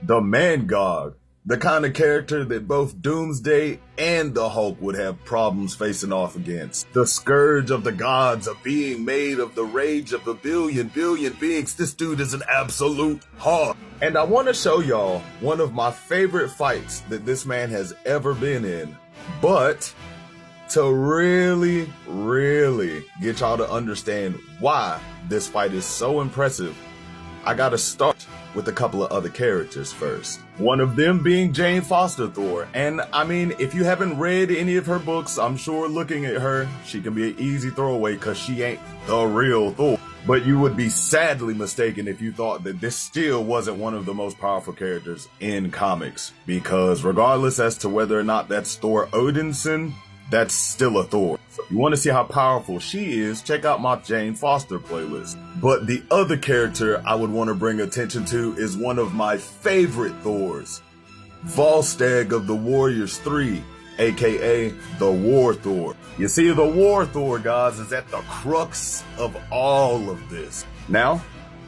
The man god. The kind of character that both Doomsday and the Hulk would have problems facing off against. The scourge of the gods, of being made of the rage of a billion beings. This dude is an absolute hog. And I want to show y'all one of my favorite fights that this man has ever been in. But to really get y'all to understand why this fight is so impressive, I gotta start with a couple of other characters first. One of them being Jane Foster Thor. And I mean, if you haven't read any of her books, I'm sure looking at her, she can be an easy throwaway because she ain't the real Thor. But you would be sadly mistaken if you thought that this still wasn't one of the most powerful characters in comics. Because regardless as to whether or not that's Thor Odinson, that's still a Thor. So if you want to see how powerful she is, check out my Jane Foster playlist. But the other character I would want to bring attention to is one of my favorite Thors, Volstagg of the Warriors 3, aka the War Thor. You see, the War Thor, guys, is at the crux of all of this. Now,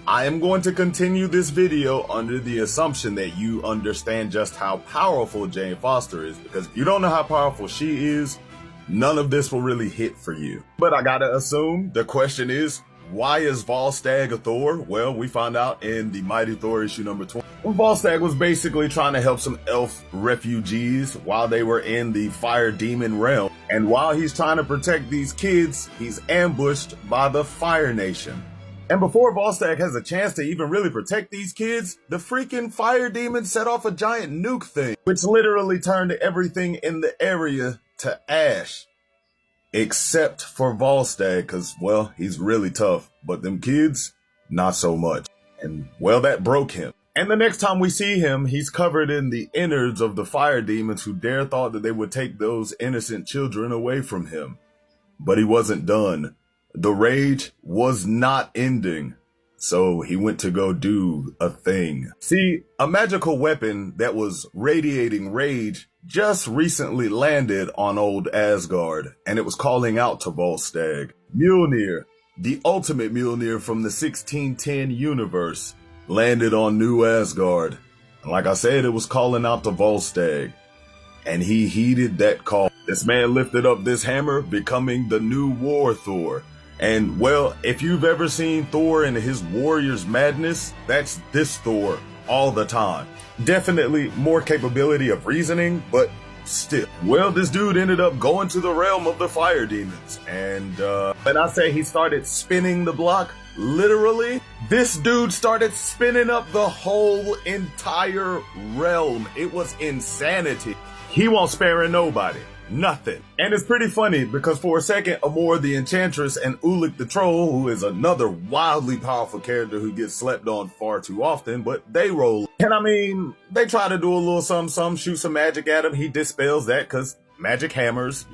I am going to continue this video under the assumption that you understand just how powerful Jane Foster is, because if you don't know how powerful she is, none of this will really hit for you. But I gotta assume the question is, why is Volstagg a Thor? Well, we found out in the Mighty Thor issue number 20. Volstagg was basically trying to help some elf refugees while they were in the fire demon realm. And while he's trying to protect these kids, he's ambushed by the Fire Nation. And before Volstagg has a chance to even really protect these kids, the freaking fire demon set off a giant nuke thing, which literally turned everything in the area to ash. Except for Volstagg, because, well, he's really tough. But them kids, not so much. And, well, that broke him. And the next time we see him, he's covered in the innards of the fire demons who dare thought that they would take those innocent children away from him. But he wasn't done. The rage was not ending, so he went to go do a thing. See, a magical weapon that was radiating rage just recently landed on old Asgard, and it was calling out to Volstagg. Mjolnir, the ultimate Mjolnir from the 1610 universe, landed on New Asgard. And like I said, it was calling out to Volstagg, and he heeded that call. This man lifted up this hammer, becoming the new War Thor. And, well, if you've ever seen Thor and his warrior's madness, that's this Thor all the time. Definitely more capability of reasoning, but still. Well, this dude ended up going to the realm of the fire demons. And when I say he started spinning the block, literally, this dude started spinning up the whole entire realm. It was insanity. He won't spare nobody. Nothing. And it's pretty funny because for a second, Amor the Enchantress and Ulik the Troll, who is another wildly powerful character who gets slept on far too often, but they roll. And I mean, they try to do a little something, shoot some magic at him. He dispels that because magic hammers.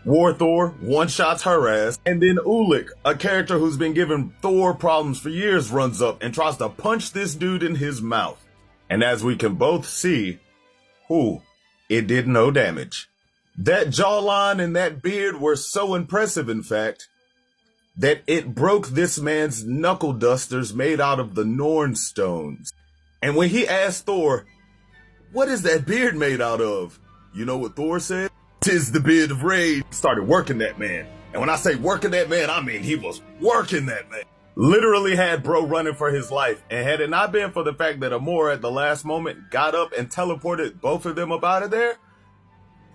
War Thor one-shots her ass. And then Ulik, a character who's been giving Thor problems for years, runs up and tries to punch this dude in his mouth. And as we can both see, it did no damage. That jawline and that beard were so impressive, in fact, that it broke this man's knuckle dusters made out of the Norn stones. And when he asked Thor, what is that beard made out of? You know what Thor said? "'Tis the beard of rage." Started working that man. And when I say working that man, I mean he was working that man. Literally had bro running for his life. And had it not been for the fact that Amor at the last moment got up and teleported both of them up out of there,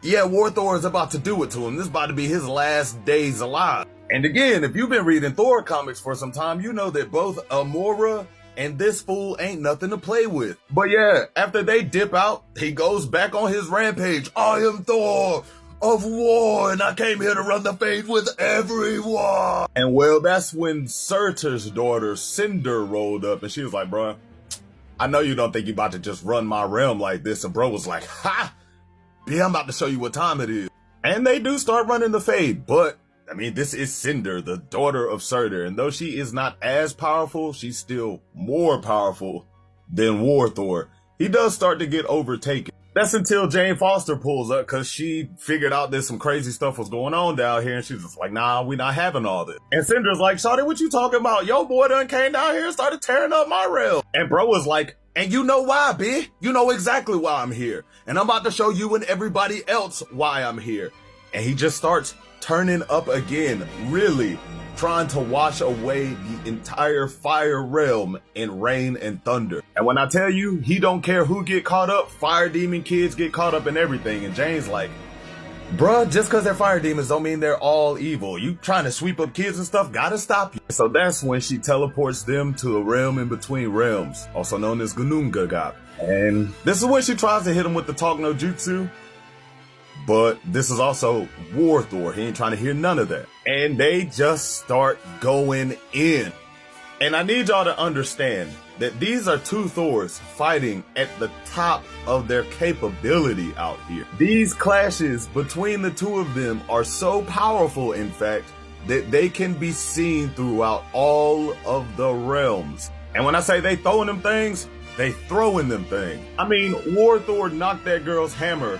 yeah, War Thor is about to do it to him. This is about to be his last days alive. And again, if you've been reading Thor comics for some time, you know that both Amora and this fool ain't nothing to play with. But yeah, after they dip out, he goes back on his rampage. "I am Thor of war, and I came here to run the fade with everyone." And well, that's when Surtur's daughter, Cinder, rolled up, and she was like, "Bruh, I know you don't think you about to just run my realm like this." And bro was like, "Ha! Yeah, I'm about to show you what time it is." And they do start running the fade, but I mean, this is Cinder, the daughter of Surtur, and though she is not as powerful, she's still more powerful than War Thor. He does start to get overtaken. That's until Jane Foster pulls up because she figured out that some crazy stuff was going on down here, and she's just like, "Nah, we not having all this." And Cinder's like, "Shawty, what you talking about? Yo boy done came down here and started tearing up my rail." And bro was like, And you know why, B. You know exactly why I'm here. And I'm about to show you and everybody else why I'm here. And he just starts turning up again, really trying to wash away the entire fire realm in rain and thunder. And when I tell you, he don't care who get caught up, fire demon kids get caught up in everything. And Jane's like, bruh, just because they're fire demons don't mean they're all evil. You trying to sweep up kids and stuff, gotta stop you. So that's when she teleports them to a realm in between realms, also known as Gunungagap. And this is when she tries to hit him with the talk no jutsu. But this is also War Thor. He ain't trying to hear none of that. And they just start going in. And I need y'all to understand that these are two Thors fighting at the top of their capability out here. These clashes between the two of them are so powerful, in fact, that they can be seen throughout all of the realms. And when I say they throwing them things, they throwing them things. I mean, War Thor knocked that girl's hammer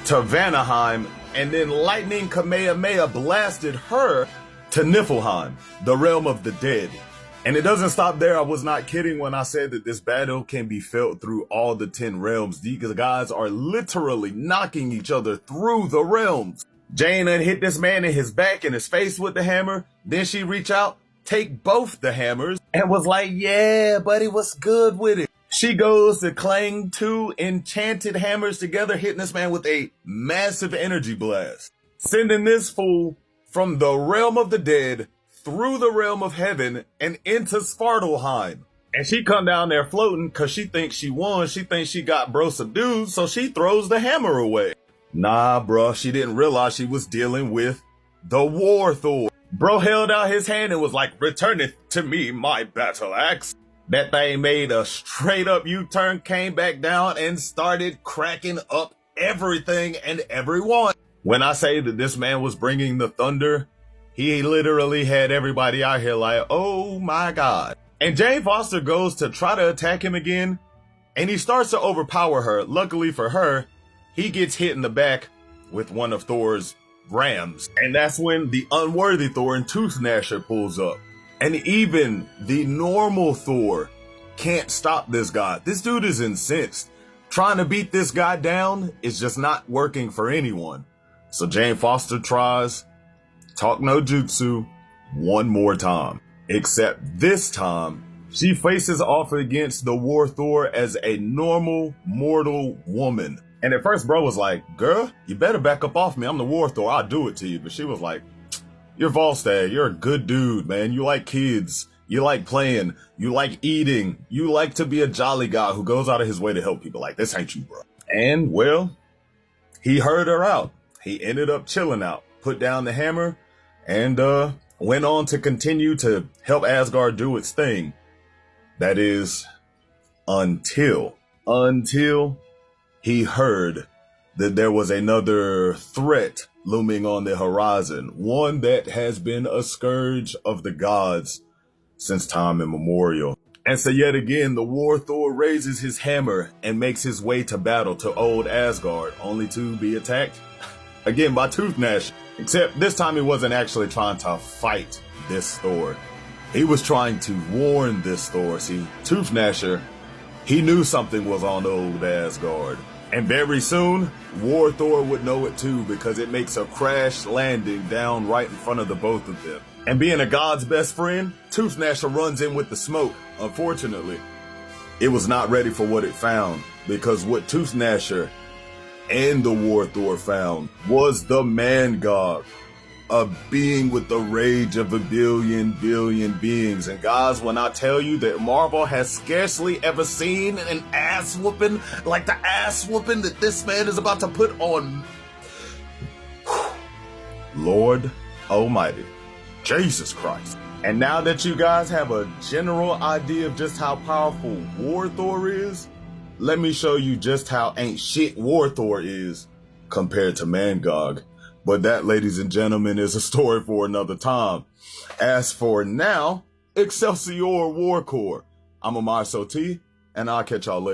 to Vanaheim, and then Lightning Kamehameha blasted her to Niflheim, the realm of the dead. And it doesn't stop there. I was not kidding when I said that this battle can be felt through all the 10 realms. These guys are literally knocking each other through the realms. Jane had hit this man in his back and his face with the hammer. Then she reach out, take both the hammers, and was like, yeah, buddy, what's good with it? She goes to clang 2 enchanted hammers together, hitting this man with a massive energy blast, sending this fool from the realm of the dead through the realm of heaven and into Svartalheim. And she come down there floating because she thinks she won. She thinks she got bro subdued, so she throws the hammer away. Nah, bro, she didn't realize she was dealing with the War Thor. Bro held out his hand and was like, returneth to me my battle axe. That thing made a straight up U-turn, came back down, and started cracking up everything and everyone. When I say that this man was bringing the thunder, he literally had everybody out here like, oh my God. And Jane Foster goes to try to attack him again, and he starts to overpower her. Luckily for her, he gets hit in the back with one of Thor's rams. And that's when the unworthy Thor and Tooth Gnasher pulls up. And even the normal Thor can't stop this guy. This dude is incensed. Trying to beat this guy down is just not working for anyone. So Jane Foster tries talk no jutsu one more time. Except this time, she faces off against the War Thor as a normal mortal woman. And at first bro was like, girl, you better back up off me. I'm the War Thor. I'll do it to you. But she was like, you're Volstagg. You're a good dude, man. You like kids. You like playing. You like eating. You like to be a jolly guy who goes out of his way to help people. Like, this ain't you, bro. And, well, he heard her out. He ended up chilling out, put down the hammer, and went on to continue to help Asgard do its thing. That is, until he heard that there was another threat looming on the horizon, one that has been a scourge of the gods since time immemorial. And so yet again, the War Thor raises his hammer and makes his way to battle to old Asgard, only to be attacked again by Tooth Gnasher. Except this time he wasn't actually trying to fight this Thor. He was trying to warn this Thor. See, Tooth Gnasher, he knew something was on old Asgard. And very soon, War Thor would know it too, because it makes a crash landing down right in front of the both of them. And being a god's best friend, Tooth Gnasher runs in with the smoke. Unfortunately, it was not ready for what it found, because what Tooth Gnasher and the War Thor found was the Man God, a being with the rage of a billion beings. And guys, when I tell you that Marvel has scarcely ever seen an ass whooping like the ass whooping that this man is about to put on Lord Almighty, Jesus Christ. And now that you guys have a general idea of just how powerful War Thor is, let me show you just how ain't shit War Thor is compared to Mangog. But that, ladies and gentlemen, is a story for another time. As for now, Excelsior War Corps. I'm Amar Soti, and I'll catch y'all later.